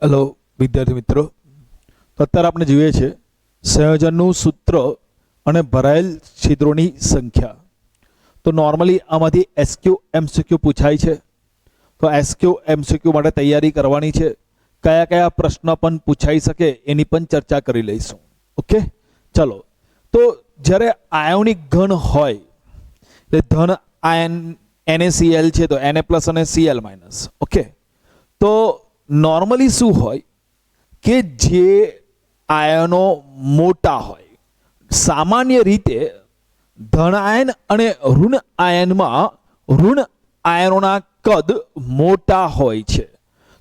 Hello विद्यार्थी मित्रों, तो अत्यारे आपणे जोईए छे संयोजननुं सूत्र अने भरायेल छिद्रोनी संख्या। तो नॉर्मली आमांथी एसक्यू एमसीक्यू पूछाय छे, तो एसक्यू एमसीक्यू माटे तैयारी करवानी छे। कया कया प्रश्न पण पूछाई शके एनी पण चर्चा करी लईशुं। ओके, चलो। तो ज्यारे आयोनिक घन होय એટલે ધન આયન NaCl છે તો Na+ અને Cl-। ઓકે, तो नॉर्मली शू होय के जे आयनो मोटा होय, सामान्य रीते धन आयन अने ऋण आयन में ऋण आयनोना कद मोटा होय छे।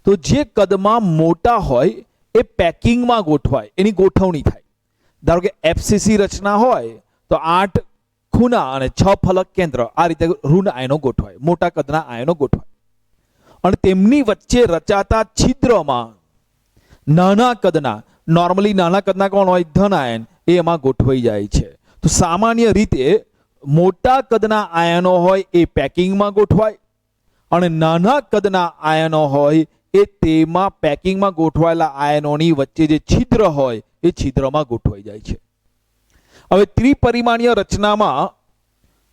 तो जे कद में मोटा होय ए पेकिंग में गोठवाय, एनी गोठवणी थाय। धारो के एफसीसी रचना होय तो 8 खूना अने 6 फलक केंद्र आ रीते ऋण आयनो गोठवाय, मोटा कदना आयनो गोठवाय। और तेमनी वच्चे रचाता छिद्र में नाना कदना, नॉर्मली नाना कदना कोण होय? धन आयन, एमां गोठवाई जाय छे। तो सामान्य रीते मोटा कदना आयनो होय ए पेकिंग में गोठवाय और नाना कदना आयनो होय ए तेमां पेकिंग में गोठवायेला आयनोनी वच्चे जे छिद्र होय ए छिद्र में गोठवाई जाय छे। हवे त्रिपरिमाणीय रचना में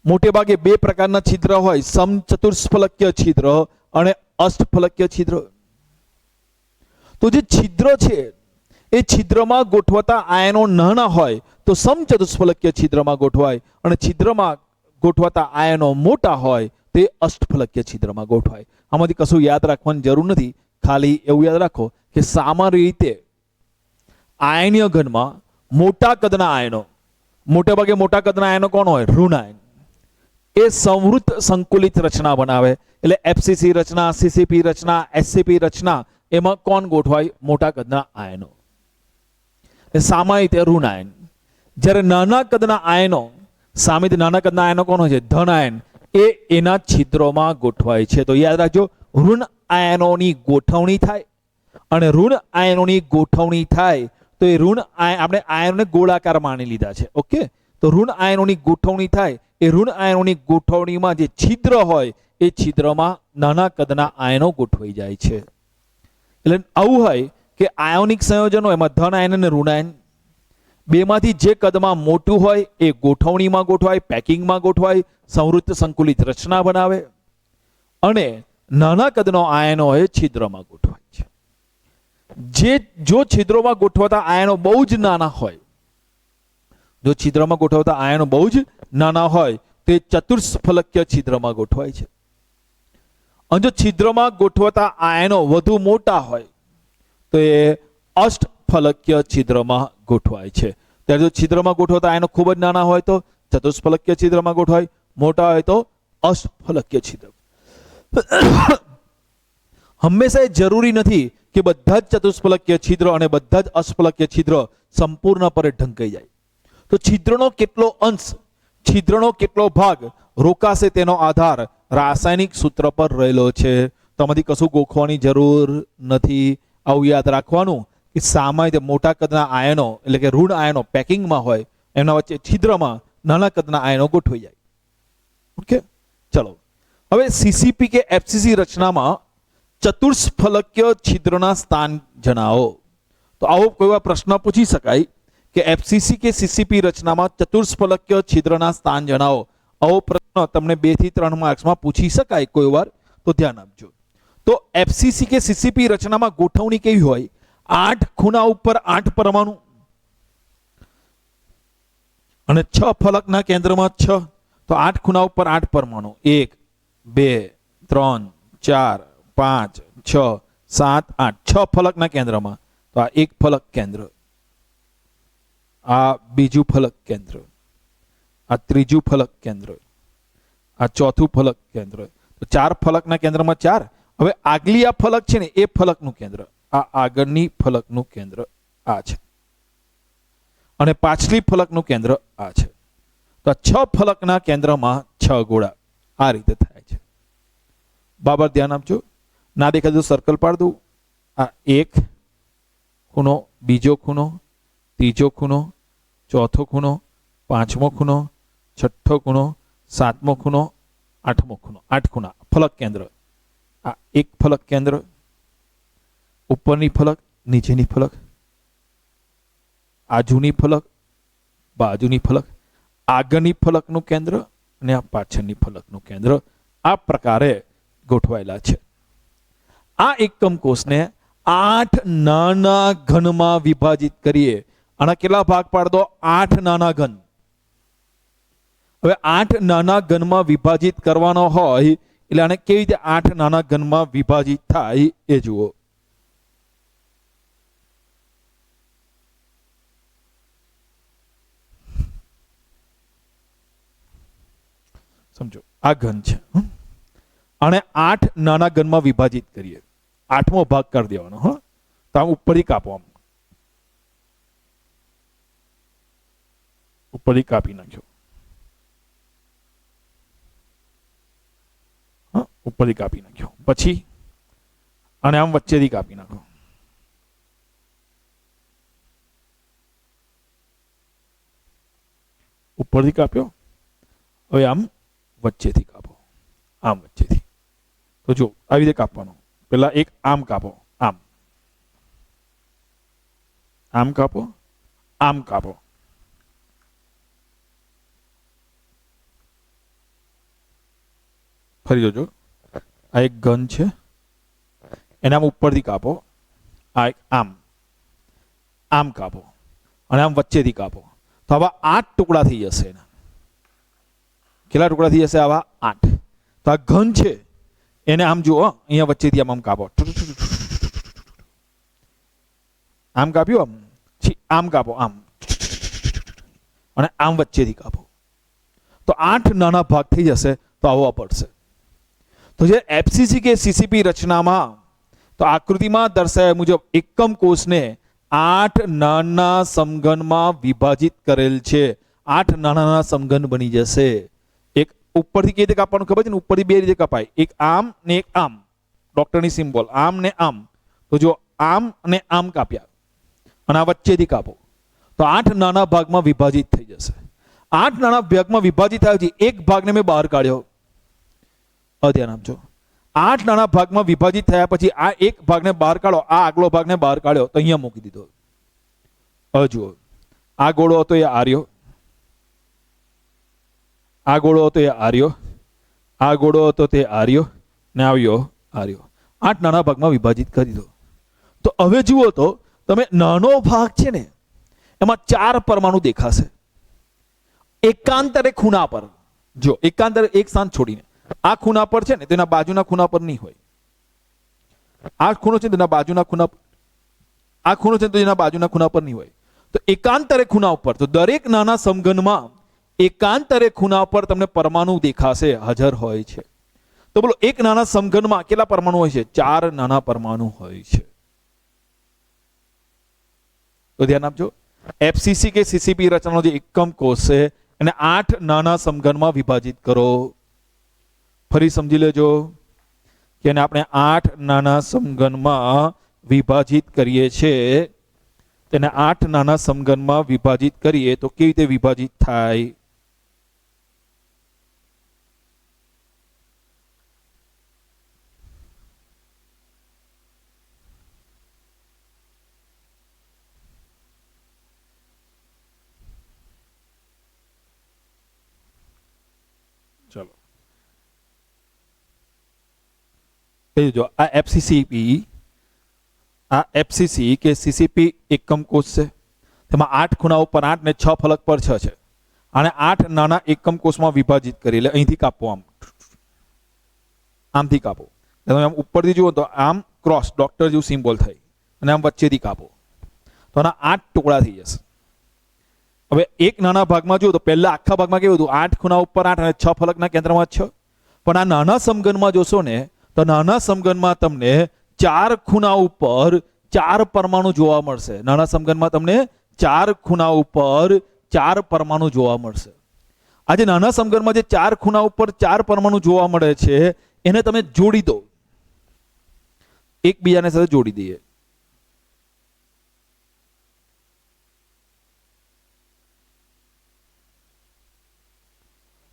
मोटे भागे बे प्रकारना छिद्र होय, समचतुष्फलकीय छिद्र और अष्टफलकीय छिद्र। तो जे छिद्र छे ए छिद्र में गोठवाता आयनो नाना होय तो समचतुष्फलकीय छिद्र में गोठवाय, और छिद्र में गोठवाता आयनो मोटा होय ते अष्टफलकीय छिद्र में गोठवाय। आमांथी कशुं याद राखवानी जरूर नथी, खाली एवुं याद राखो कि सामान्य रीते आयनीय घन में मोटा कदना आयनो, मोटे भागे मोटा कदना आयनो कोण होय? ऋण आयन। ए संवृत संकुलित रचना बनावे, એટલે एफसीसी रचना, सीसीपी रचना, एससीपी रचना एमां कोण गोठवाय? मोटा कदना आयनो। सामान्य रीते ऋण आयन। ज्यारे नाना कदना आयनो, सामान्य नाना कदना आयनो कोण होय छे? धन आयन, ए एना छिद्रोमां गोठवाय छे। तो याद राखजो, ऋण आयनोनी गोठवणी थाय अने ऋण आयनोनी गोठवणी थाय तो ए ऋण आपणे आयनोने गोळाकार मानी लीधा छे। ओके, तो ऋण आयनोनी गोठवणी थाय ए ऋण आयनोनी गोठवणीमां जे छिद्र होय ए छिद्रमा नाना कदना आयनो गोठवाई जाय छे। એટલે આવું હોય કે આયોનિક સંયોજન હોય એમાં ધન આયન અને ઋણ આયન બેમાંથી જે કદમાં મોટું હોય એ ગોઠવણીમાં ગોઠવાય, પેકિંગમાં ગોઠવાય, સંવૃત્ત સંકુલિત રચના બનાવે, અને નાના કદનો આયનો હોય છિદ્રમાં ગોઠવાય છે। જો છિદ્રોમાં ગોઠવાતા આયનો બહુ જ નાના હોય, જો છિદ્રમાં ગોઠવતા આયનો બહુ જ નાના હોય તે ચતુષ્ફલકીય છિદ્રમાં ગોઠવાય છે। અને જો છિદ્રમાં ગોઠવતા આયનો વધુ મોટા હોય તો એ અષ્ટફલકીય છિદ્રમાં ગોઠવાય છે। ત્યારે જો છિદ્રમાં ગોઠવતા આયનો ખૂબ જ નાના હોય તો ચતુષ્ફલકીય છિદ્રમાં ગોઠવાય, મોટા હોય તો અષ્ટફલકીય છિદ્ર। હંમેશા એ જરૂરી નથી કે બધા જ ચતુષ્ફલકીય છિદ્ર અને બધા જ અષ્ટફલકીય છિદ્ર સંપૂર્ણપણે ઢંકાઈ જાય। તો છિદ્રનો કેટલો અંશ, છિદ્રનો કેટલો ભાગ રોકાશે તેનો આધાર रासायनिक सूत्र पर रहेलो छे। तमारी कशुं गोखवानी जरूर नथी। आवुं याद राखवानुं कि सामान्य मोटा कदना आयनो एटले के ऋण आयनो पेकिंग में होय, एमना वच्चे छिद्रमा नाना कदना आयनो गोठवाई जाय। ओके, चलो। हवे सीसीपी के एफसीसी रचना में चतुष्फलकीय छिद्रना स्थान जणावो। तो आवो कोई प्रश्न पूछी शकाय कि एफसीसी के सीसीपी रचना में चतुष्फलकीय छिद्रना स्थान जणावो। आवो प्रश्न तमने 2 થી 3 मार्क्स में पूछी शकाय कोई वार, तो ध्यान आपजो। तो एफसीसी के सीसीपी रचना में गोठवणी केवी होय? 8 खूना उपर 8 परमाणु अने 6 फलकना केंद्र में 6। तो 8 खूना उपर 8 परमाणु, 1 2 3 4 5 6 7 8, 6 फलकना केंद्र में। तो आ एक फलक केंद्र, आ बीजू फलक केंद्र, आ त्रीजू फलक केंद्र, आ चौथु फलक केंद्र। तो 4 फलकना केंद्र में 4। हवे आगली आ फलक छे ने ए फलकनुं केंद्र, आ आगळनी फलकनुं केंद्र आ छे, अने पाछली फलकनुं केंद्र आ छे। तो 6 फलकना केंद्र में 6 गोळा आ रीते थाय छे। बाबर ध्यान आपजो, ना देखाय तो सर्कल पाड दो। आ एक खूनो, बीजो खूनो, तीजो खूनो, चौथो खूनो, पांचमो खूनो, छठो खूनो, सातमो खूनो, आठमो खूनो, 8 खूना फलक केंद्र। आ एक फलक केंद्र, ઉપરની ફલક, નીચેની ફલક, આજુની ફલક, બાજુની ફલક, આગળની ફલકનું કેન્દ્ર અને આ પાછળની ફલકનું કેન્દ્ર આ પ્રકારે ગોઠવાયેલા છે. આ એકમ કોષને 8 નાના ઘનમાં વિભાજિત કરીએ. આના કેટલા ભાગ પાડ દો? 8 નાના ઘન. હવે 8 નાના ઘનમાં વિભાજિત કરવાનો હોય એટલે આને કેવી રીતે 8 નાના ઘનમાં વિભાજિત થાય એ જુઓ. સમજો આ ઘન છે, આને 8 નાના ઘનમાં વિભાજિત કરીએ. 8મો ભાગ કરી દેવાનો. હા, તો આમ ઉપરથી કાપો, આમ ઉપરથી કાપી નાખ્યો. ઉપરથી કાપી નાખ્યો. પછી અને આમ વચ્ચેથી કાપી નાખો. ઉપરથી કાપ્યો, હવે આમ વચ્ચેથી કાપો, આમ વચ્ચેથી. તો જો આવી રીતે કાપવાનો. પેલા એક આમ કાપો, આમ આમ કાપો, આમ કાપો. ફરી જોજો, આ એક ઘન છે, એને આમ ઉપરથી કાપો. આ એક આમ આમ કાપો અને આમ વચ્ચેથી કાપો. તો આવા 8 ટુકડા થઈ જશે. કેટલા ટુકડા થઈ જશે? આવા 8. તો આ ઘન છે એને આમ જુઓ, અહીંયા વચ્ચેથી આમ કાપો. આમ કાપ્યું, આમ કાપો, આમ અને આમ વચ્ચેથી કાપો. તો 8 નાના ભાગ થઈ જશે. તો આવવા પડશે. તો જે એફસીસી કે સીસીપી રચનામાં તો આકૃતિમાં દર્શાવ્યા મુજબ એકમ કોષને 8 નાના સમઘનમાં વિભાજિત કરેલ છે. 8 નાના સમઘન બની જશે. એક ઉપરથી કેવી રીતે કાપવાનું ખબર છે ને? ઉપરથી 2 રીતે કપાય, એક આમ ને એક આમ. ડોક્ટરની સિમ્બોલ આમ ને આમ. તો જો આમ અને આમ કાપ્યા અને આ વચ્ચેથી કાપો. તો 8 નાના ભાગમાં વિભાજિત થઈ જશે. 8 નાના ભાગમાં વિભાજિત થયા છે. એક ભાગને મેં બહાર કાઢ્યો. ધ્યાન આપજો. 8 નાના ભાગમાં વિભાજિત થયા પછી આ એક ભાગને બહાર કાઢો, આ આગલો ભાગને બહાર કાઢ્યો તો અહીંયા મૂકી દીધો. હવે જુઓ, આ ગોળો હતો એ આર્યો, આ ગોળો હતો એ આર્યો, આ ગોળો હતો તે આર્યો ને આવ્યો આર્યો. 8 નાના ભાગમાં વિભાજિત કરી દીધો. તો હવે જુઓ તો તમે નાનો ભાગ છે ને એમાં 4 પરમાણુ દેખાશે એકાંતરે ખૂણા પર. જો એકાંતરે એક સ્થાન છોડીને આ ખૂણા પર છે ને તેના બાજુના ખૂણા પર નહીં હોય. આ ખૂણો છે તેના બાજુના ખૂણા, આ ખૂણો છે તેના બાજુના ખૂણા પર નહીં હોય. તો એકાંતરે ખૂણા ઉપર, તો દરેક નાના સમઘનમાં એકાંતરે ખૂણા પર તમને પરમાણુ દેખાશે, હાજર હોય છે. તો બોલો એક નાના સમઘનમાં કેટલા પરમાણુ હોય છે? 4 નાના પરમાણુ હોય છે. તો ધ્યાન આપજો, એફસીસી કે સીસીપી રચનાનો જે એકમ કોષ છે એને 8 નાના સમઘનમાં વિભાજિત કરો. ફરી સમજી લેજો કે એને આપણે 8 નાના સમઘનમાં વિભાજિત કરીએ છીએ. તેને 8 નાના સમઘનમાં વિભાજિત કરીએ તો કેવી રીતે વિભાજિત થાય? ચલો જો આ એફસીસી કે સીસીપી એકમ કોષ છે. તેમાં 8 ખૂણા ઉપર 8 ને 6 ફલક પર 6 છે. અને 8 નાના એકમ કોષમાં વિભાજિત કરી. એટલે અહીંથી કાપો, આમ આમથી કાપો. તમે આમ ઉપરથી જુઓ તો આમ ક્રોસ ડોક્ટર જેવું સિમ્બોલ થાય અને આમ વચ્ચેથી કાપો તો આના 8 ટુકડા થઈ જશે. હવે એક નાના ભાગમાં જુઓ તો પહેલા આખા ભાગમાં કેવું હતું? 8 ખૂણા ઉપર 8 અને 6 ફલકના કેન્દ્રમાં 6. પણ આ નાના સમઘનમાં જોશો ને તો નાના સમઘનમાં તમને 4 ખૂણા ઉપર 4 પરમાણુ જોવા મળશે. નાના સમઘનમાં તમને 4 ખૂણા ઉપર 4 પરમાણુ જોવા મળશે. આજે નાના સમઘનમાં જે 4 ખૂણા ઉપર 4 પરમાણુ જોવા મળે છે એને તમે જોડી દો, એકબીજાને સાથે જોડી દઈએ.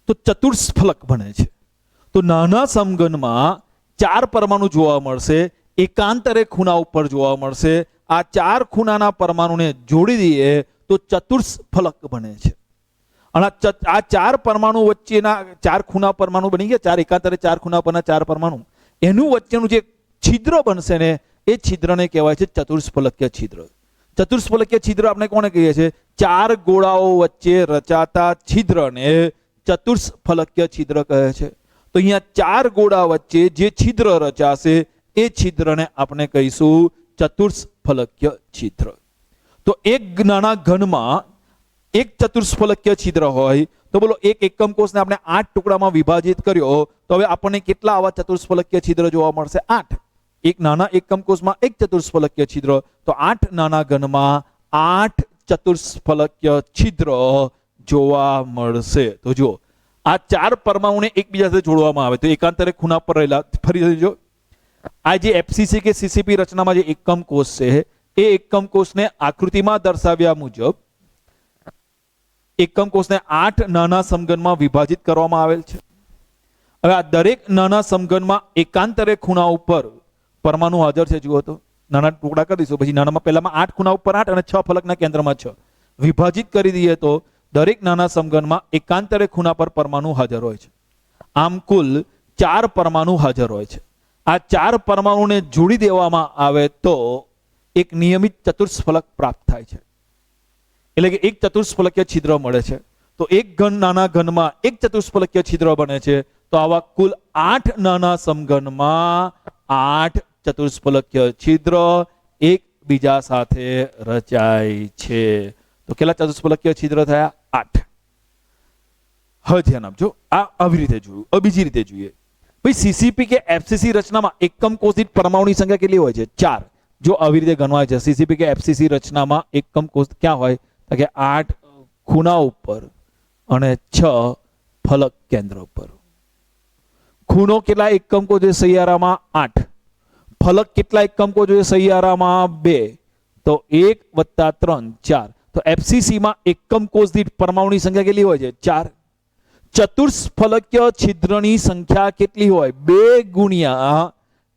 તો ચતુર્સ્ફલક બને છે. તો નાના સમઘનમાં 4 પરમાણુ જોવા મળશે, એકાંતરે ખૂણા ઉપર જોવા મળશે. આ ચાર ખૂણાના પરમાણુને જોડી દઈએ તો ચતુર્સ ફલક બને છે. અને આ ચાર પરમાણુ વચ્ચેના ચાર ખૂણા પરમાણુ બની ગયા, ચાર એકાંતરે ચાર ખૂણા પરના ચાર પરમાણુ, એનું વચ્ચેનું જે છિદ્ર બનશે ને એ છિદ્રને કહેવાય છે ચતુષ્ફલકીય છિદ્ર. ચતુષ્ફલકીય છિદ્ર આપણે કોને કહીએ છીએ? ચાર ગોળાઓ વચ્ચે રચાતા છિદ્રને ચતુષ્ફલકીય છિદ્ર કહે છે. તો અહીંયા ચાર ગોળા વચ્ચે જે છિદ્ર રચાશે એ છિદ્રને આપણે કહીશું ચતુષ્ફલકીય છિદ્ર. તો એક નાના ઘનમાં એક ચતુષ્ફલકીય છિદ્ર હોય તો બોલો એક એકમ કોષને આપણે 8 ટુકડામાં વિભાજિત કર્યો તો હવે આપણને કેટલા આવા ચતુષ્ફલકીય છિદ્ર જોવા મળશે? 8. એક નાના એકમ કોષમાં એક ચતુષ્ફલકીય છિદ્ર, તો 8 નાના ઘનમાં 8 ચતુષ્ફલકીય છિદ્ર જોવા મળશે. તો જો આ ચાર પરમાણુને એકબીજા સાથે જોડવામાં આવે તો એકાંતરે ખૂણા પર રહેલા, ફરી જો આ જે એફસીસી કે સીસીપી રચનામાં જે એકમ કોષ છે એ એકમ કોષને આકૃતિમાં દર્શાવ્યા મુજબ એકમ કોષને 8 નાના સમઘનમાં વિભાજિત કરવામાં આવેલ છે. હવે આ દરેક નાના સમઘનમાં એકાંતરે ખૂણા ઉપર પરમાણુ હાજર છે. જુઓ તો નાના ટુકડા કરી દઈશું, પછી નાનામાં પહેલામાં 8 ખૂણા ઉપર 8 અને 6 ફલકના કેન્દ્રમાં 6 વિભાજિત કરી દઈએ તો દરેક નાના સમઘનમાં એકાંતરે ખૂણા પર પરમાણુ હાજર હોય છે. આમ કુલ 4 પરમાણુ હાજર હોય છે. આ 4 પરમાણુને જોડી દેવામાં આવે તો એક નિયમિત ચતુષ્ફલક પ્રાપ્ત થાય છે, એટલે કે એક ચતુષ્ફલકીય છિદ્ર મળે છે. તો એક ઘન નાના ઘનમાં એક ચતુષ્ફલકીય છિદ્ર બને છે. તો આવા કુલ 8 નાના સમઘનમાં 8 ચતુષ્ફલકીય છિદ્ર એકબીજા સાથે રચાય છે. તો કેટલા ચતુષ્ફલકીય છિદ્ર થયા? 8. હવે ધ્યાન આપજો, આ આવી રીતે જોયું. હવે બીજી રીતે જોઈએ. ભાઈ સીસીપી કે એફસીસી રચનામાં એકમ કોષ દીઠ પરમાણુની સંખ્યા કેટલી હોય છે? 4. જો આવી રીતે ગણવાય છે સીસીપી કે એફસીસી રચનામાં એકમ કોષ ક્યાં હોય તો કે 8 ખૂણા ઉપર અને 6 ફલક કેન્દ્ર ઉપર. ખૂણો કેટલા એકમ કોષ છે સૈયારામાં? 8. ફલક કેટલા એકમ કોષ છે સૈયારામાં? 2. તો 1 + 3 4. તો એફસીસીમાં એકમ કોષ દીઠ પરમાણુની સંખ્યા કેટલી હોય છે? 4. ચતુષ્ફલકીય છિદ્રની સંખ્યા કેટલી હોય? 2 ગુણ્યા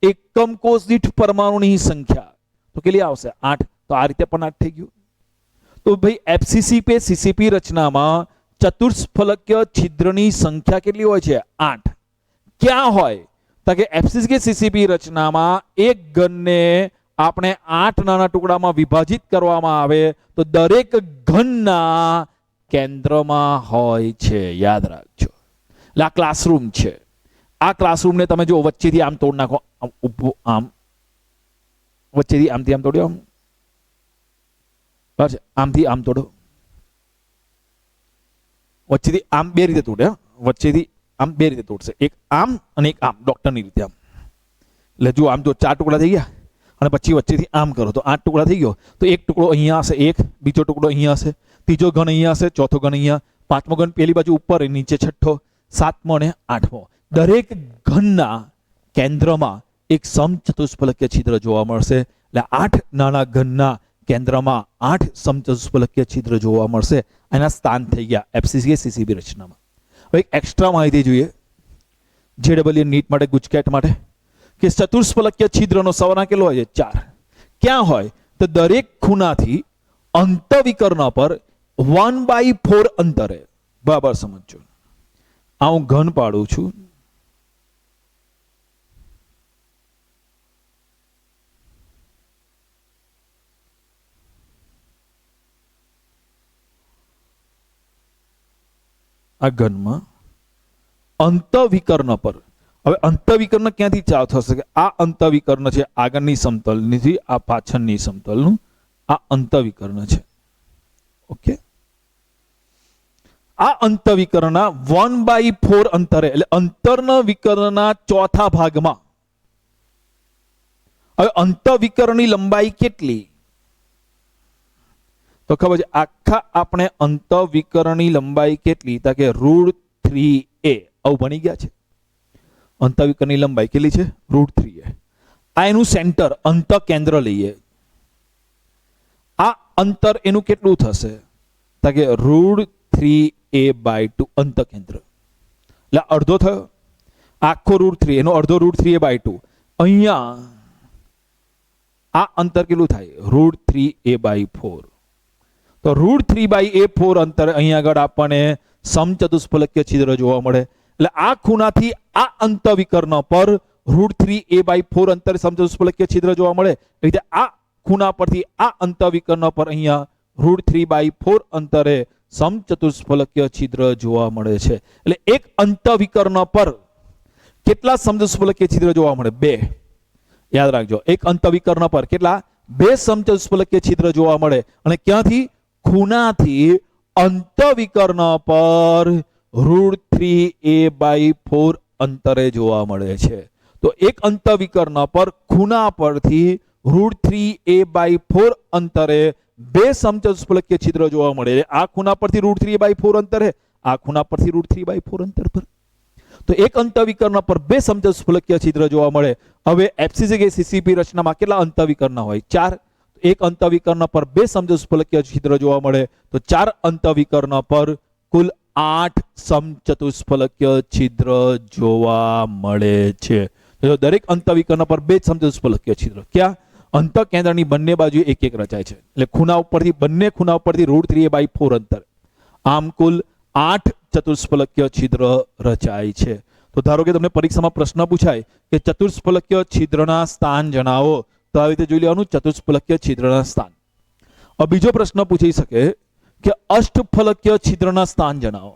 એકમ કોષ દીઠ પરમાણુની સંખ્યા. તો કેટલી આવશે? 8. તો આ રીતે પણ 8 થઈ ગયું. તો ભાઈ એફસીસી પે સીસીપી રચનામાં ચતુષ્ફલકીય છિદ્રની સંખ્યા કેટલી હોય છે? 8. ક્યાં હોય તો કે એફસીસી કે સીસીપી રચનામાં એક ઘનને આપણે 8 નાના ટુકડામાં વિભાજિત કરવામાં આવે તો દરેક ઘનના કેન્દ્રમાં હોય છે. યાદ રાખજો. એટલે આ ક્લાસરૂમ છે. આ ક્લાસરૂમને તમે જો વચ્ચેથી આમ તોડ નાખો, આમ વચ્ચેથી આમથી આમ તોડ્યો, બરાબર છે? આમથી આમ તોડો, વચ્ચેથી આમ 2 રીતે તોડે, વચ્ચેથી આમ 2 રીતે તોડશે, એક આમ અને એક આમ, ડોક્ટરની રીતે આમ. એટલે જો આમ તો 4 ટુકડા થઈ ગયા અને પછી વચ્ચેથી આમ કરો તો 8 ટુકડા થઈ ગયો. તો એક ટુકડો અહીંયા હશે, એક બીજો ટુકડો અહીંયા હશે, ત્રીજો ઘન અહીંયા હશે, ચોથો ઘન અહીંયા, પાંચમો ઘન પેલી બાજુ ઉપર, નીચે છઠ્ઠો, સાતમો અને આઠમો. દરેક ઘનના કેન્દ્રમાં એક સમચતુષ્ફલકીય છિદ્ર જોવા મળશે. એટલે 8 નાના ઘનના કેન્દ્રમાં 8 સમચતુષ્ફલકીય છિદ્ર જોવા મળશે. એના સ્થાન થઈ ગયા એફસીસી કે સીસીબી રચનામાં. હવે એક એક્સ્ટ્રા માહિતી જોઈએ જેડબલ્યુ નીટ માટે, ગુજકેટ માટે, કે ચતુષ્ફલકીય છિદ્રનો સવર્ણ કેટલો હોય છે? 4. ક્યાં હોય તો દરેક ખૂણાથી અંતવિકર્ણ પર 1/4 અંતરે. બરાબર સમજો. આ હું ઘન પાડું છું. આ ઘનમાં અંતવિકર્ણ પર, હવે અંતવિકર્ણ ક્યાંથી ચાલુ થશે? કે આ અંતવિકર્ણ છે આગળની સમતલની, આ પાછળની સમતલનું આ અંતવિકર્ણ છે. ઓકે, આ અંતવિકર્ણના 1/4 અંતરે, એટલે અંતરના વિકર્ણના ચોથા ભાગમાં. હવે અંતવિકર્ણની લંબાઈ કેટલી? તો ખબર છે આખા આપણે અંતવિકર્ણની લંબાઈ કેટલી? તો કે √3a. આવું બની ગયા છે. અંતવિકર્ણની લંબાઈ કેટલી છે? √3a. આ એનું સેન્ટર, અંત કેન્દ્ર લઈએ. આ અંતર એનું કેટલું થશે? તો કે √3a/2 અંત કેન્દ્ર. એટલે અડધો થયો. આખો √3, એનો અડધો √3a/2. અહીંયા આ અંતર કેટલું થાય? √3a/4. તો √3/a4 અંતર અહીંયા આગળ આપણને સમચતુષ્ફલકીય છિદ્ર જોવા મળે. એટલે આ ખૂણાથી આ અંતવિકર્ણ પર √3a/4 અંતરે સમચતુષ્ફલકીય છિદ્ર જોવા મળે. એ રીતે આ ખૂણા પરથી આ અંતવિકર્ણ પર અહીંયા √3/4 અંતરે સમચતુષ્ફલકીય છિદ્ર જોવા મળે છે. એટલે એક અંતવિકર્ણ પર કેટલા સમચતુષ્ફલકીય છિદ્ર જોવા મળે? 2. યાદ રાખજો, એક અંતવિકર્ણ પર કેટલા? 2 સમચતુષ્ફલકીય છિદ્ર જોવા મળે. અને ક્યાંથી? ખૂણાથી અંતવિકર્ણ પર √3a/4 અંતરે જોવા મળે છે. તો એક અંતવિકર્ણ પર ખૂણા પરથી √3a/4 અંતરે 2 સમચતુષ્ફલકીય છિદ્ર જોવા મળે. આ ખૂણા પરથી √3a/4 અંતરે, આ ખૂણા પરથી √3/4 અંતર પર. તો એક અંતવિકર્ણ પર 2 સમચતુષ્ફલકીય છિદ્ર જોવા મળે. હવે એફસીસી કે સીસીપી રચનામાં કેટલા અંતવિકર્ણ હોય? 4. એક અંતવિકર્ણ પર 2 સમચતુષ્ફલકીય છિદ્ર જોવા મળે. તો 4 અંતવિકર્ણ પર કુલ 8 સમચતુષ્ફલકીય છિદ્ર જોવા મળે છે. તો દરેક અંતવિકર્ણ પર 2 સમચતુષ્ફલકીય છિદ્ર ક્યાં? અંતકેન્દ્રની બંને બાજુ એક એક રચાય છે. એટલે ખૂણા ઉપરથી, બંને ખૂણા ઉપરથી √3a/4 અંતર. આમ કુલ 8 ચતુષ્ફલકીય છિદ્ર રચાય છે. તો ધારો કે તમને પરીક્ષામાં પ્રશ્ન પૂછાય કે ચતુષ્ફલકીય છિદ્રના સ્થાન જણાવો, તો આવી રીતે જોઈ લેવાનું ચતુષ્ફલકીય છિદ્રના સ્થાન. બીજો પ્રશ્ન પૂછી શકે કે અષ્ટફલકીય છિદ્રના સ્થાન જણાવો.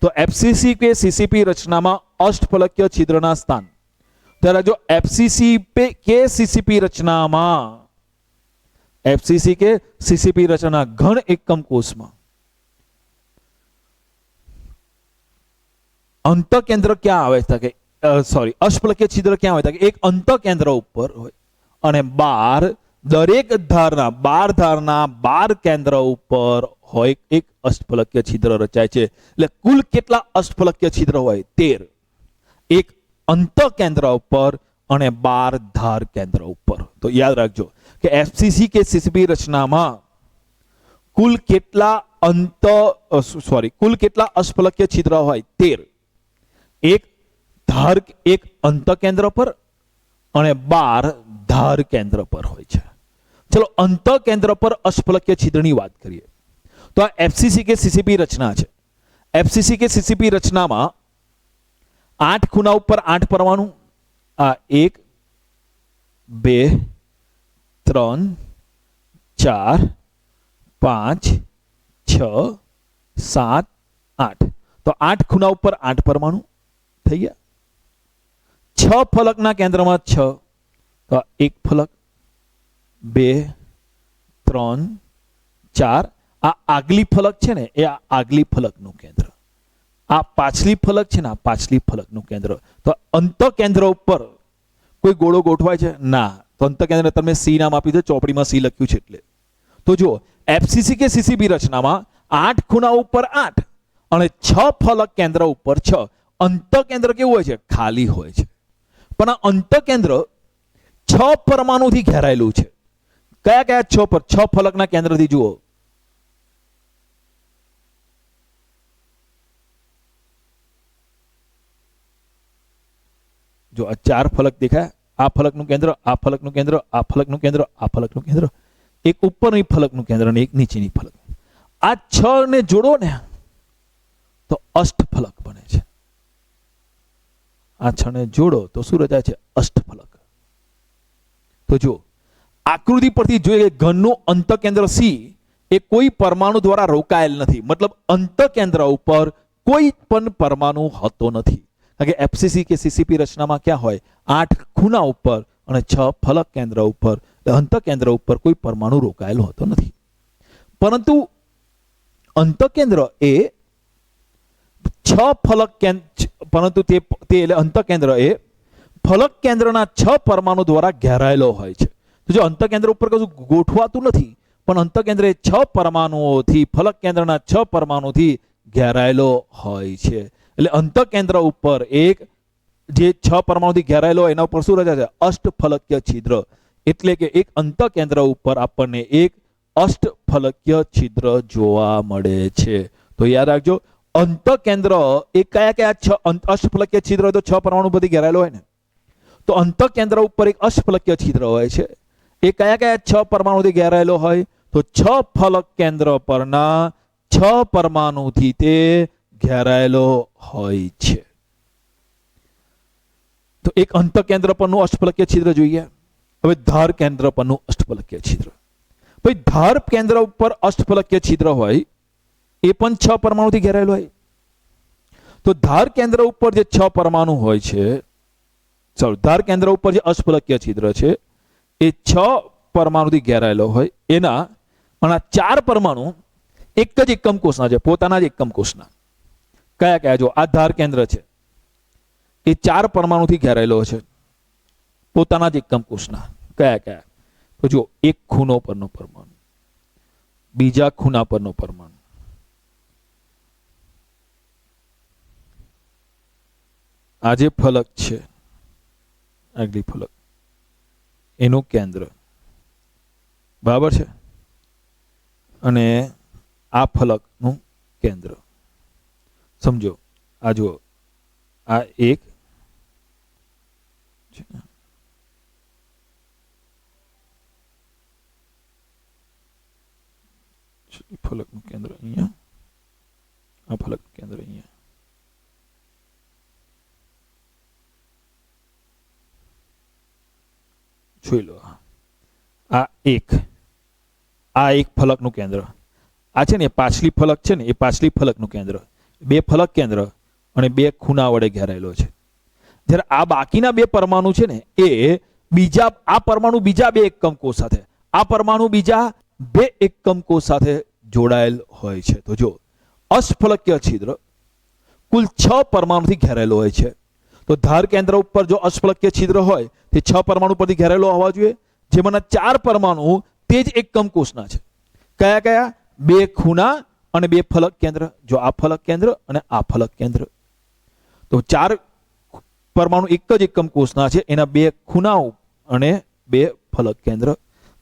તો એફસીસી કે સીસીપી રચનામાં અષ્ટફલકીય છિદ્રના સ્થાન. ત્યારે જો એફસીસી કે સીસીપી રચનામાં, એફસીસી કે સીસીપી રચના ઘન એકમ કોષમાં અંતકેન્દ્ર ક્યાં આવે છે? સોરી, અષ્ટફલકીય છિદ્ર ક્યાં આવે છે? એક અંતકેન્દ્ર ઉપર હોય અને 12 દરેક ધારના 12 કેન્દ્ર ઉપર હોય એક અષ્ટફલકીય છિદ્ર રચાય છે. એટલે કુલ કેટલા અષ્ટફલકીય છિદ્ર હોય? 13. એક અંતકેન્દ્ર ઉપર અને 12 ધાર કેન્દ્ર ઉપર. તો યાદ રાખજો કે એફસીસી કે સીસીપી રચનામાં કુલ કેટલા અષ્ટફલકીય છિદ્ર હોય? 13. એક ધાર, એક અંતકેન્દ્ર પર અને 12 ધાર કેન્દ્ર પર હોય છે. ચલો અંતકેન્દ્ર પર અષ્ટફલકીય છિદ્રની વાત કરીએ. તો આ એફસીસી કે સીસીપી રચના છે. એફસીસી કે સીસીપી રચનામાં 8 ખૂણા ઉપર 8 પરમાણુ. આ 1 2 3 4 5 6 7 8. તો 8 ખૂણા ઉપર 8 પરમાણુ થઈ ગયા. 6 ફલકના કેન્દ્રમાં 6. તો 1 ફલક 2 3 4. આ આગલી ફલક છે ને, એ આ આગલી ફલકનું કેન્દ્ર. આ પાછલી ફલક છે ને, આ પાછલી ફલકનું કેન્દ્ર. તો અંતકેન્દ્ર ઉપર કોઈ ગોળો ગોઠવાય છે? ના. તો અંતકેન્દ્ર તમે સી નામ આપી દો, ચોપડીમાં સી લખ્યું છે એટલે. તો જો એફસીસી કે સીસીબી રચનામાં 8 ખૂણા ઉપર 8 અને 6 ફલક કેન્દ્ર ઉપર 6. અંતકેન્દ્ર કેવું હોય છે? ખાલી હોય છે. પણ આ અંતકેન્દ્ર 6 પરમાણુથી ઘેરાયેલું છે. કયા કયા 6 ફલકના કેન્દ્રથી જુઓ. જો આ 4 ફલક દેખાય, આ ફલકનું કેન્દ્ર, આ ફલકનું કેન્દ્ર, આ ફલકનું કેન્દ્ર, આ ફલકનું કેન્દ્ર, એક ઉપરની ફલકનું કેન્દ્ર અને એક નીચેની ફલક. આ 6 ને જોડો ને તો અષ્ટફલક બને છે. આ 6 ને જોડો તો શું રચાય છે? અષ્ટફલક. તો જો આકૃતિ પરથી જોઈએ ઘનનું અંતકેન્દ્ર સી એ કોઈ પરમાણુ દ્વારા રોકાયેલ નથી. મતલબ અંતકેન્દ્ર ઉપર કોઈ પણ પરમાણુ હોતો નથી. કારણ કે એફસીસી કે સીસીપી રચનામાં ક્યાં હોય? 8 ખૂણા ઉપર અને 6 ફલક કેન્દ્ર ઉપર. અંતકેન્દ્ર ઉપર કોઈ પરમાણુ રોકાયેલો હોતો નથી. પરંતુ અંતકેન્દ્ર એ 6 ફલક પરંતુ તે એટલે અંતકેન્દ્ર એ ફલક કેન્દ્રના 6 પરમાણુ દ્વારા ઘેરાયેલો હોય છે. તો જો અંતકેન્દ્ર ઉપર કશું ગોઠવાતું નથી, પણ અંતકેન્દ્ર એ 6 પરમાણુઓથી, ફલક કેન્દ્રના 6 પરમાણુથી ઘેરાયેલો હોય છે. એટલે અંતકેન્દ્ર ઉપર એક જે 6 પરમાણુથી ઘેરાયેલો હોય એના ઉપર શું રચાય છે? અષ્ટફલકીય છિદ્ર. એટલે કે એક અંતકેન્દ્ર ઉપર આપણને એક અષ્ટફલકીય છિદ્ર જોવા મળે છે. તો યાદ રાખજો, અંતકેન્દ્ર એ કયા કયા અષ્ટફલકીય છિદ્ર હોય? તો 6 પરમાણુ બધી ઘેરાયેલો હોય ને. તો અંતકેન્દ્ર ઉપર એક અષ્ટફલકીય છિદ્ર હોય છે. એ કયા કયા 6 પરમાણુથી ઘેરાયેલો હોય? તો 6 ફલક કેન્દ્ર પરના 6 પરમાણુથી તે ઘેરાયેલો હોય છે. તો એક અંતકેન્દ્ર પરનું અષ્ટફલકીય છિદ્ર જોઈએ. હવે ધાર કેન્દ્ર પરનું અષ્ટફલકીય છિદ્ર. ભાઈ ધાર કેન્દ્ર ઉપર અષ્ટફલકીય છિદ્ર હોય એ પણ 6 પરમાણુથી ઘેરાયેલો હોય. તો ધાર કેન્દ્ર ઉપર જે 6 પરમાણુ હોય છે, ચાલો ધાર કેન્દ્ર ઉપર જે અષ્ટફલકીય છિદ્ર છે એ 6 પરમાણુથી ઘેરાયેલો હોય. એના 4 પરમાણુ એક જ એકમ કોષના છે, પોતાના જ એકમ કોષના. કયા કયા? જો આ ધાર કેન્દ્ર છે એ 4 પરમાણુથી ઘેરાયેલો છે, પોતાના જ એકમ કોષના. કયા કયા? તો જો એક ખૂણો પરનો પરમાણુ, બીજા ખૂણા પરનો પરમાણુ, આ જે ફલક છે આગલી ફલક એનું કેન્દ્ર, બરાબર છે, અને આ ફલકનું કેન્દ્ર. સમજો આ જુઓ, આ એક ફલકનું કેન્દ્ર અહીંયા, આ ફલકનું કેન્દ્ર અહીંયા. જોઈ લો, આ એક ફલકનું કેન્દ્ર. આ છે ને એ પાછલી ફલક છે ને એ પાછલી ફલકનું કેન્દ્ર. 2 ફલક કેન્દ્ર અને 2 ખૂણા વડે ઘેરાયેલો છે. જ્યારે આ બાકીના 2 પરમાણુ છે ને એ બીજા, આ પરમાણુ બીજા 2 એકમ કોષ સાથે, આ પરમાણુ બીજા 2 એકમ કોષ સાથે જોડાયેલ હોય છે. તો જો અષ્ટફલકીય છિદ્ર કુલ 6 પરમાણુથી ઘેરાયેલો હોય છે. તો ધાર કેન્દ્ર ઉપર જો અષ્ટફલકીય છિદ્ર હોય તે 6 પરમાણુ પરથી ઘેરાયેલો હોવા જોઈએ, જેમાંના 4 પરમાણુ તે જ એકમ કોષના છે. કયા કયા? 2 ખૂણા અને 2 ફલક કેન્દ્ર. જો આ ફલક કેન્દ્ર અને આ ફલક કેન્દ્ર. તો 4 પરમાણુ એક જ એકમ કોષના છે, એના 2 ખૂણાઓ અને 2 ફલક કેન્દ્ર,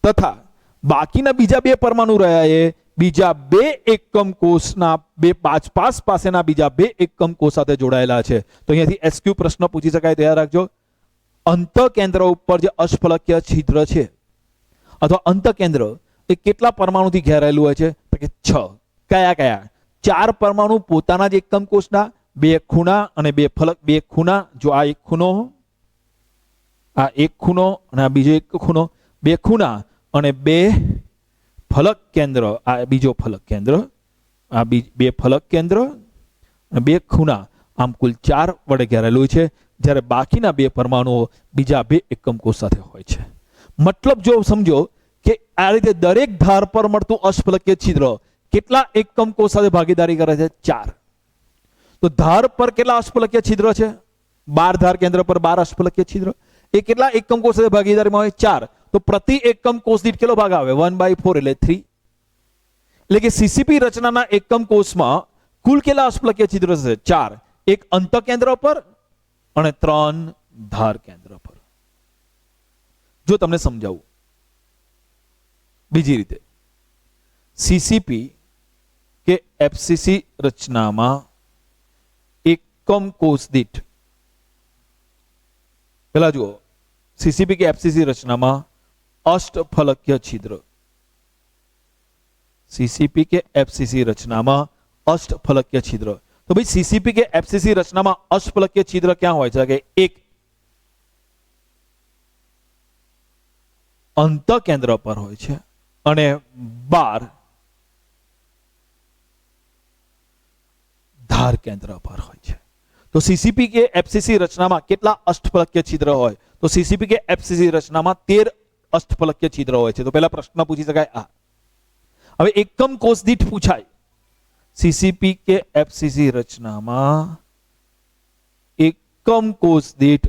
તથા બાકીના બીજા 2 પરમાણુ રહ્યા એ બીજા 2 એકમ કોષના 2 પાસેના બીજા 2 એકમ કોષ સાથે જોડાયેલા છે. તો અહીંયાથી એસક્યુ પ્રશ્ન પૂછી શકાય, તૈયાર રાખજો. અંતકેન્દ્ર ઉપર જે અષ્ટફલકીય છિદ્ર છે અથવા અંતકેન્દ્ર એ કેટલા પરમાણુથી ઘેરાયેલું હોય છે? તો કે 6. કયા કયા? 4 પરમાણુ પોતાના જ એકમ કોષના, 2 ખૂણા અને 2 ફલક. 2 ખૂણા, જો આ એક ખૂણો, આ એક ખૂણો અને આ બીજો એક ખૂણો, 2 ખૂણા અને 2 ફલક કેન્દ્ર, આ બીજો ફલક કેન્દ્ર, આ 2 ફલક કેન્દ્ર અને 2 ખૂણા. આમ કુલ 4 વડે ઘેરાયેલું છે, જ્યારે બાકીના 2 પરમાણુઓ બીજા 2 એકમ કોષ સાથે હોય છે. મતલબ જો સમજો કે આ રીતે દરેક ધાર પર મળતું અષ્ટફલકીય છિદ્ર કેટલા એકમ કોષ સાથે ભાગીદારી કરે છે? 4. તો ધાર પર કેટલા અષ્ટફલકીય છિદ્ર છે? 12 ધાર કેન્દ્ર પર 12 અષ્ટફલકીય છિદ્ર. એ કેટલા એકમ કોષ સાથે ભાગીદારીમાં હોય? 4. તો પ્રતિ એકમ કોષ દીઠ કેટલો ભાગ આવે? 1/4 એટલે 3. એટલે કે સીસીપી રચનાના એકમ કોષમાં કુલ કેટલા અષ્ટફલકીય છિદ્ર છે? 4. એક અંતકેન્દ્ર પર અને 3 ધાર કેન્દ્ર પર. જો તમને સમજાવું બીજી રીતે, સીસીપી કે એફસીસી રચનામાં એકમ કોષ દીઠ, પેલા જુઓ, સીસીપી કે એફસીસી રચનામાં અષ્ટફલકીય છિદ્ર, સીસીપી કે એફસીસી રચનામાં અષ્ટફલકીય છિદ્ર. તો ભાઈ સીસીપી કે એફસીસી રચનામાં અષ્ટફલકીય છિદ્ર ક્યાં હોય છે? કે એક અંતકેન્દ્ર પર હોય છે અને 12 ધાર કેન્દ્ર પર હોય છે. તો સીસીપી કે એફસીસી રચનામાં કેટલા અષ્ટફલકીય છિદ્ર હોય? તો સીસીપી કે એફસીસી રચનામાં 13 અષ્ટફલકીય છિદ્ર હોય છે. તો પહેલા પ્રશ્ન પૂછી શકાય આ. હવે એકમ કોષ દીઠ પૂછાય, સીસીપી કે એફસીસી રચનામાં એકમ કોષ દીઠ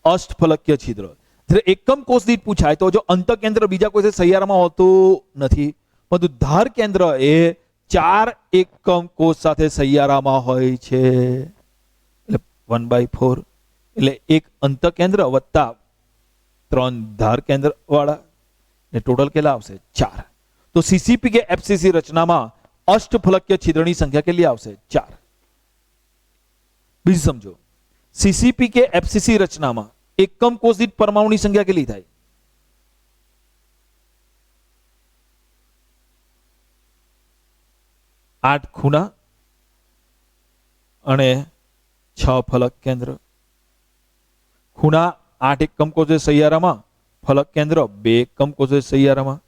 અષ્ટફલકીય છિદ્ર. જ્યારે એકમ કોષ દીઠ પૂછાય તો જો અંતકેન્દ્ર બીજા કોઈ સૈયારામાં હોતું નથી, પરંતુ ધાર કેન્દ્ર એ 4 એકમ કોષ સાથે સૈયારામાં હોય છે. એટલે 1/4 એટલે એક અંતકેન્દ્ર વત્તા 3 ધાર કેન્દ્ર વાળા, એટલે ટોટલ કેટલા આવશે? 4. તો સીસીપી કે એફસીસી રચનામાં અષ્ટફલકીય છિદ્રની સંખ્યા કેટલી આવશે? 4. બીજું સમજો, સીસીપી કે એફસીસી રચનામાં એકમ કોષ દીઠ પરમાણુની સંખ્યા કેટલી થાય? 8 ખૂણા અને 6 ફલક કેન્દ્ર. ખૂણા 8 એકમ કોષ છે સૈયારામાં, ફલક કેન્દ્ર 2 એકમ કોષ છે સૈયારામાં.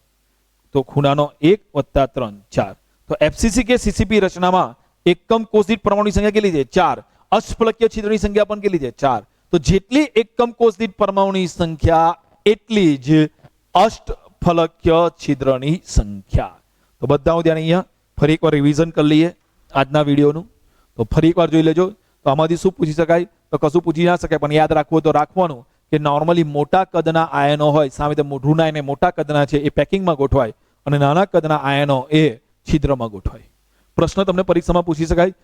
તો ખૂણાનો 1 + 3 4. તો એફસીસી કે સીસીપી રચનામાં એકમ કોષ દીઠ પરમાણુની સંખ્યા કેટલી છે? 4. અષ્ટફલકીય છિદ્રની સંખ્યા પણ કેટલી છે? 4. તો જેટલી એકમ કોષ દીઠ પરમાણુની સંખ્યા એટલી જ અષ્ટફલકીય છિદ્રની સંખ્યા. તો બધા ધ્યાન અહીંયા ફરી એકવાર રિવિઝન કરી લઈએ આજના વિડીયોનું. તો ફરી એકવાર જોઈ લેજો. તો આમાંથી શું પૂછી શકાય? તો કશું પૂછી ના શકાય, પણ યાદ રાખવું તો રાખવાનું કે નોર્મલી મોટા કદના આયનો હોય સામે મોઢું ના મોટા કદના છે એ પેકિંગમાં ગોઠવાય અને નાના કદના આયનો એ છિદ્રમાં ગોઠવાય. પ્રશ્ન તમને પરીક્ષામાં પૂછી શકાય.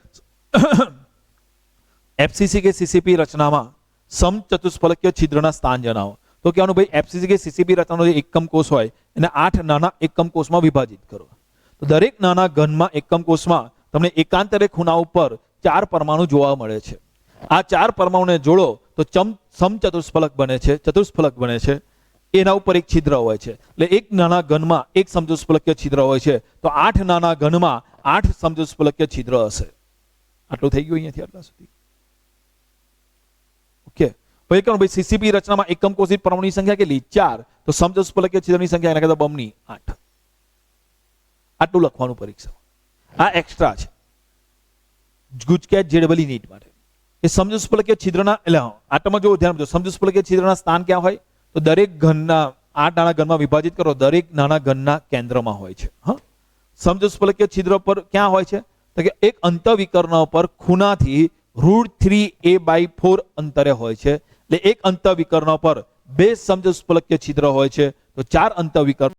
એફસીસી કે સીસીપી રચનામાં સમચતુષ્ફલકીય છિદ્રના સ્થાન જણાવો. તો કહેવાનું ભાઈ એફસીસી કે સીસીપી રચનાનો જે એકમ કોષ હોય એને 8 નાના એકમ કોષમાં વિભાજિત કરો. તો દરેક નાના ઘનમાં એકમ કોષમાં તમને એકાંતરે ખૂણા ઉપર 4 પરમાણુ જોવા મળે છે. આ 4 પરમાણુને જોડો તો સમચતુષ્ફલક બને છે, ચતુષ્ફલક બને છે. એના ઉપર એક છિદ્ર હોય છે. એટલે એક નાના ઘનમાં એક સમચતુષ્ફલકીય છિદ્ર હોય છે. તો 8 નાના ઘનમાં 8 સમચતુષ્ફલકીય છિદ્ર હશે. આટલું થઈ ગયું અહીંયાથી આટલા સુધી. ઓકે. ભાઈ કહો ભાઈ સીસીપી રચનામાં એકમ કોષ દીઠ પરમાણુની સંખ્યા કેટલી? 4. તો સમચતુષ્ફલકીય છિદ્રની સંખ્યા એના કરતા બમણી 8. આટલું લખવાનું પરીક્ષા. આ એક્સ્ટ્રા છે ગુજકેટ જેડબલી નીટ માટે. એ સમચતુષ્ફલકીય છિદ્રના એટલે આટલામાં જો ધ્યાન આપજો, સમચતુષ્ફલકીય છિદ્રના સ્થાન ક્યાં હોય? તો દરેક ઘનના 8 નાના ઘનમાં વિભાજિત કરો, દરેક નાના ઘનના કેન્દ્રમાં હોય છે. હા, સમચતુષ્ફલકીય છિદ્ર પર ક્યાં હોય છે? તો કે એક અંતઃવિકર્ણ પર ખૂણાથી √3a/4 અંતરે હોય છે. એટલે એક અંતઃવિકર્ણ પર 2 સમચતુષ્ફલકીય છિદ્ર હોય છે. તો 4 અંતઃવિકર્ણ